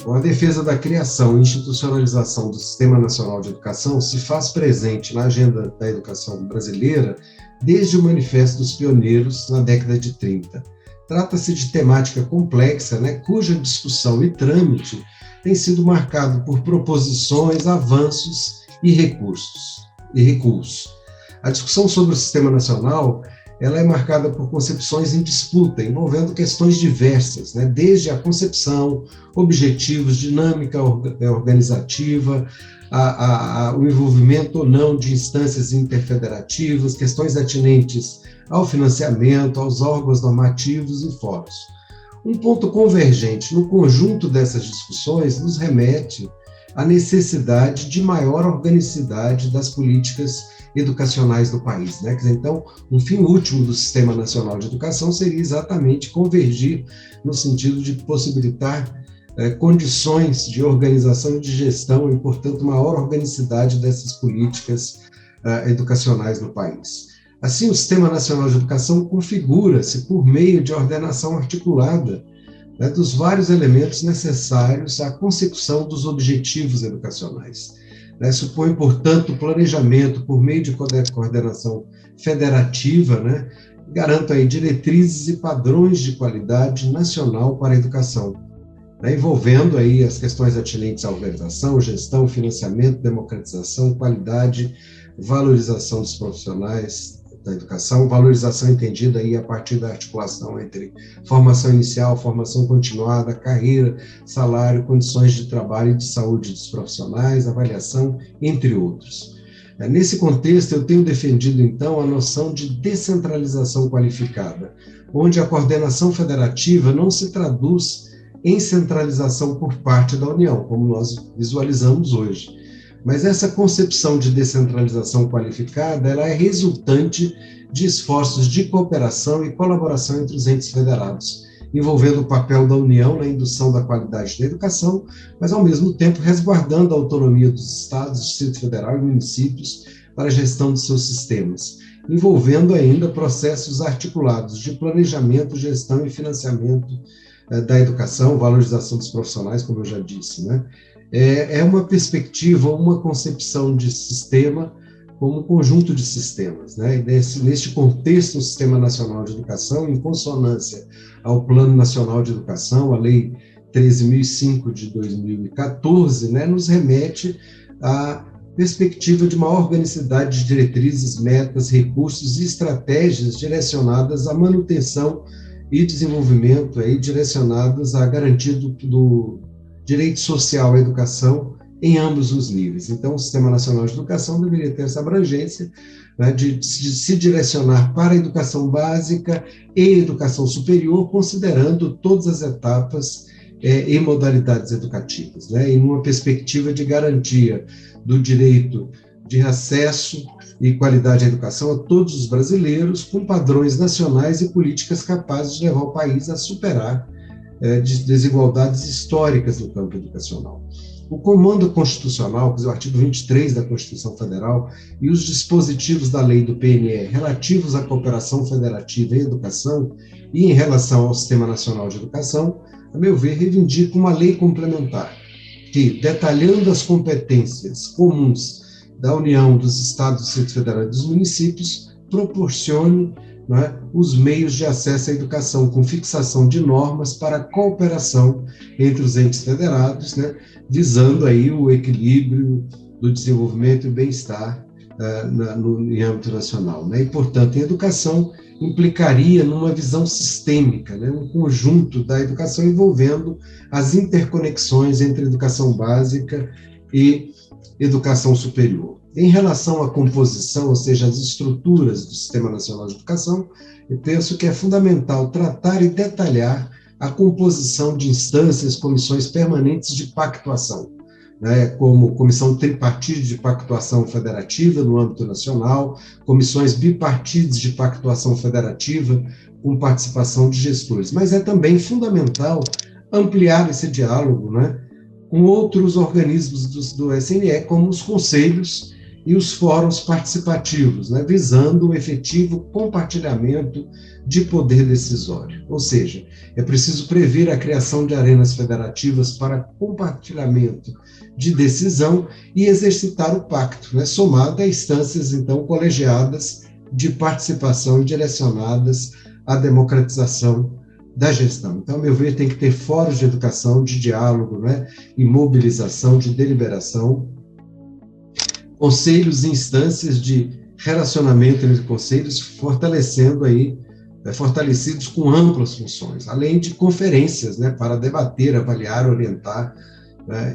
A defesa da criação e institucionalização do Sistema Nacional de Educação se faz presente na agenda da educação brasileira desde o Manifesto dos Pioneiros, na década de 30. Trata-se de temática complexa, cuja discussão e trâmite tem sido marcado por proposições, avanços e recursos. A discussão sobre o Sistema Nacional ela é marcada por concepções em disputa, envolvendo questões diversas, desde a concepção, objetivos, dinâmica organizativa, o envolvimento ou não de instâncias interfederativas, questões atinentes ao financiamento, aos órgãos normativos e fóruns. Um ponto convergente no conjunto dessas discussões nos remete à necessidade de maior organicidade das políticas educacionais do país. Então, um fim último do Sistema Nacional de Educação seria exatamente convergir no sentido de possibilitar condições de organização e de gestão e, portanto, maior organicidade dessas políticas educacionais no país. Assim, o Sistema Nacional de Educação configura-se por meio de ordenação articulada dos vários elementos necessários à consecução dos objetivos educacionais. Supõe, portanto, planejamento por meio de coordenação federativa, garanta aí diretrizes e padrões de qualidade nacional para a educação, envolvendo aí as questões atinentes à organização, gestão, financiamento, democratização, qualidade, valorização dos profissionais da educação, valorização entendida aí a partir da articulação entre formação inicial, formação continuada, carreira, salário, condições de trabalho e de saúde dos profissionais, avaliação, entre outros. Nesse contexto, eu tenho defendido, então, a noção de descentralização qualificada, onde a coordenação federativa não se traduz em centralização por parte da União, como nós visualizamos hoje. Mas essa concepção de descentralização qualificada ela é resultante de esforços de cooperação e colaboração entre os entes federados, envolvendo o papel da União na indução da qualidade da educação, mas, ao mesmo tempo, resguardando a autonomia dos estados, Distrito Federal e municípios para a gestão de seus sistemas, envolvendo ainda processos articulados de planejamento, gestão e financiamento da educação, valorização dos profissionais, como eu já disse, É uma perspectiva, uma concepção de sistema como um conjunto de sistemas. Neste contexto, o Sistema Nacional de Educação, em consonância ao Plano Nacional de Educação, a Lei 13.005 de 2014, nos remete à perspectiva de uma organicidade de diretrizes, metas, recursos e estratégias direcionadas à manutenção e desenvolvimento, direcionadas à garantia do direito social à educação em ambos os níveis. Então, o Sistema Nacional de Educação deveria ter essa abrangência de se direcionar para a educação básica e educação superior, considerando todas as etapas e modalidades educativas, em uma perspectiva de garantia do direito de acesso e qualidade à educação a todos os brasileiros, com padrões nacionais e políticas capazes de levar o país a superar de desigualdades históricas no campo educacional. O comando constitucional, o artigo 23 da Constituição Federal e os dispositivos da lei do PNE relativos à cooperação federativa em educação e em relação ao Sistema Nacional de Educação, a meu ver, reivindicam uma lei complementar que, detalhando as competências comuns da União, dos Estados, do Distrito Federal e dos municípios, proporcione os meios de acesso à educação, com fixação de normas para a cooperação entre os entes federados, visando aí o equilíbrio do desenvolvimento e bem-estar em âmbito nacional. E, portanto, a educação implicaria numa visão sistêmica, um conjunto da educação envolvendo as interconexões entre educação básica e educação superior. Em relação à composição, ou seja, as estruturas do Sistema Nacional de Educação, eu penso que é fundamental tratar e detalhar a composição de instâncias, comissões permanentes de pactuação, como Comissão Tripartite de Pactuação Federativa no âmbito nacional, comissões bipartides de pactuação federativa com participação de gestores. Mas é também fundamental ampliar esse diálogo com outros organismos do SNE, como os conselhos e os fóruns participativos, né, visando o efetivo compartilhamento de poder decisório. Ou seja, é preciso prever a criação de arenas federativas para compartilhamento de decisão e exercitar o pacto, né, somado a instâncias, então, colegiadas de participação e direcionadas à democratização da gestão. Então, a meu ver, tem que ter fóruns de educação, de diálogo, né, e mobilização, de deliberação, conselhos e instâncias de relacionamento entre conselhos, fortalecidos com amplas funções, além de conferências, né, para debater, avaliar, orientar, né,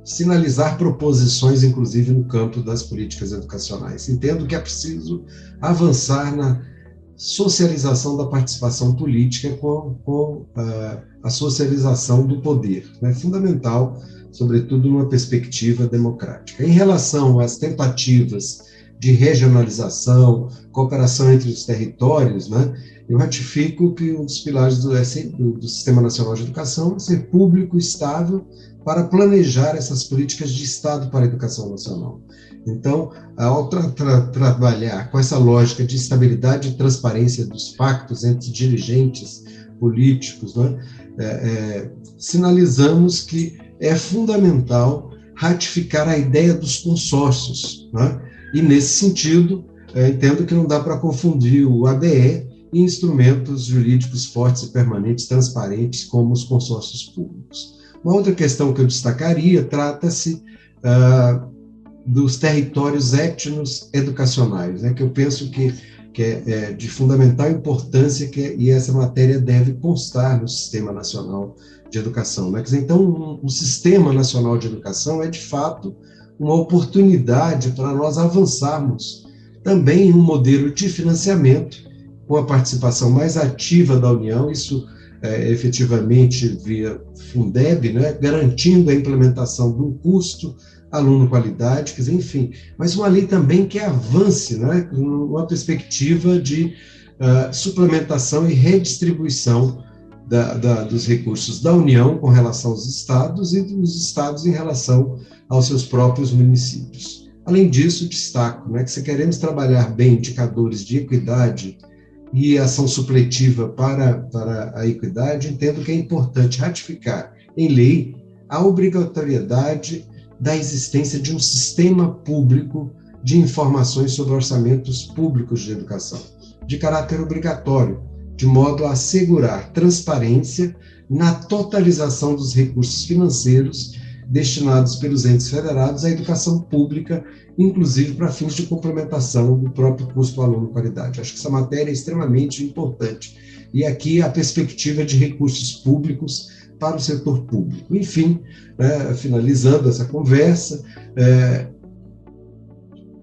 sinalizar proposições, inclusive no campo das políticas educacionais. Entendo que é preciso avançar na socialização da participação política com a socialização do poder, né, fundamental, sobretudo numa perspectiva democrática. Em relação às tentativas de regionalização, cooperação entre os territórios, né, eu ratifico que um dos pilares do Sistema Nacional de Educação é ser público, estável, para planejar essas políticas de Estado para a educação nacional. Então, ao trabalhar com essa lógica de estabilidade e transparência dos pactos entre dirigentes políticos, né, sinalizamos que é fundamental ratificar a ideia dos consórcios, né? E, nesse sentido, entendo que não dá para confundir o ADE e instrumentos jurídicos fortes e permanentes, transparentes, como os consórcios públicos. Uma outra questão que eu destacaria trata-se dos territórios étnico-educacionais, né, que eu penso que é de fundamental importância e essa matéria deve constar no Sistema Nacional de Educação. Né? Quer dizer, então, o Sistema Nacional de Educação é, de fato, uma oportunidade para nós avançarmos também em um modelo de financiamento com a participação mais ativa da União, isso efetivamente via Fundeb, né, garantindo a implementação do custo, aluno-qualidade, quer dizer, enfim, mas uma lei também que avance, né, uma perspectiva de suplementação e redistribuição dos recursos da União com relação aos estados e dos estados em relação aos seus próprios municípios. Além disso, destaco, né, que se queremos trabalhar bem indicadores de equidade e ação supletiva para a equidade, entendo que é importante ratificar em lei a obrigatoriedade da existência de um sistema público de informações sobre orçamentos públicos de educação, de caráter obrigatório, de modo a assegurar transparência na totalização dos recursos financeiros destinados pelos entes federados à educação pública, inclusive para fins de complementação do próprio custo aluno-qualidade. Acho que essa matéria é extremamente importante. E aqui a perspectiva de recursos públicos para o setor público. Enfim, finalizando essa conversa,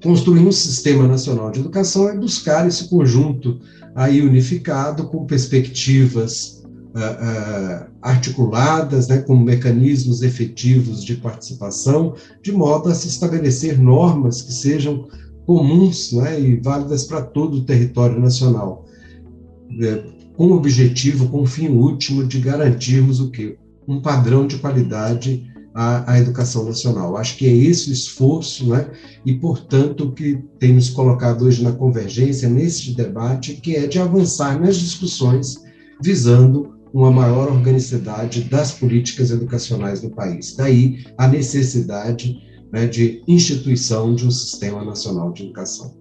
construir um Sistema Nacional de Educação é buscar esse conjunto aí unificado com perspectivas articuladas, né, com mecanismos efetivos de participação, de modo a se estabelecer normas que sejam comuns, né, e válidas para todo o território nacional, com o objetivo, com o fim último de garantirmos o quê? Um padrão de qualidade à educação nacional. Acho que é esse o esforço, né, e, portanto, o que tem nos colocado hoje na convergência, nesse debate, que é de avançar nas discussões visando uma maior organicidade das políticas educacionais no país. Daí a necessidade, né, de instituição de um Sistema Nacional de Educação.